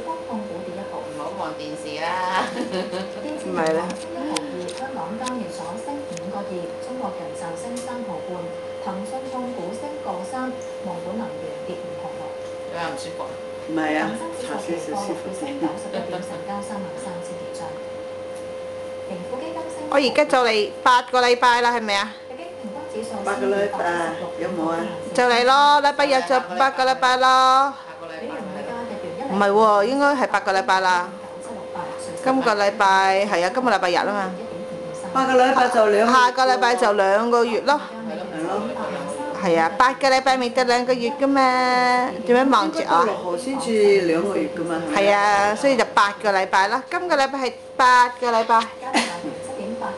風控股跌1毫。唔好望電視啦。唔係啦。升1毫2，香港交易所升5個2，中國人壽升3毫半，騰訊控股升個3，蒙古能源跌5毫6。你話唔舒服？唔係啊，查少少舒服先。91點，成交33000幾張。盈富基金升。我而家就嚟8個禮拜啦，係咪啊？8個禮拜有冇啊？就嚟咯，禮拜日就8個禮拜咯。唔係喎，應該係8個禮拜啦。今個禮拜係啊，今個禮拜日啊嘛。8個禮拜就2個。下個禮拜就2個月咯。係咯。係啊，8個禮拜未得2個月噶嘛？做咩望住我？到6號先至2個月噶嘛？係啊，所以就8個禮拜啦。今個禮拜係8個禮拜，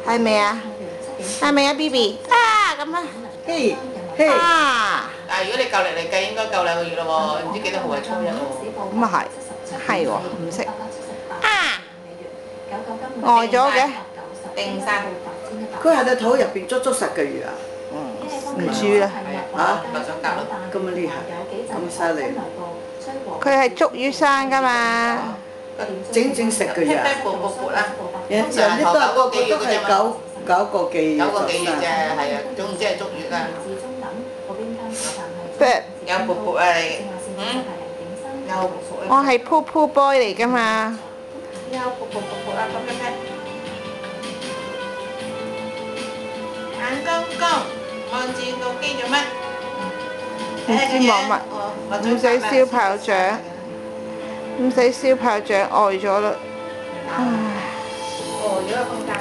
係咪啊？係咪啊 ，BB？ 啊咁啊，嘿，嘿。但係如果你舊歷嚟計，應該夠2個月咯喎，唔知幾多號係初1喎。咁啊係喎，唔識。啊！呆咗嘅。定晒。佢喺隻肚入邊足10個月啊！唔知啦。嚇？就想夾咯。咁厲害，咁犀利。佢係足月生㗎嘛。整10個月啊！勃啦。有啲都係9個幾月。9個幾月啫，係啊，總之係足月啦。有勃勃啊你。有勃勃。我係 Poo Boy 嚟㗎嘛。有勃勃啊，咁樣睇。眼光光，望住部機做乜？唔知望乜，唔使燒炮仗，唔使燒炮仗，呆咗啦，唉。哦，如果咁大。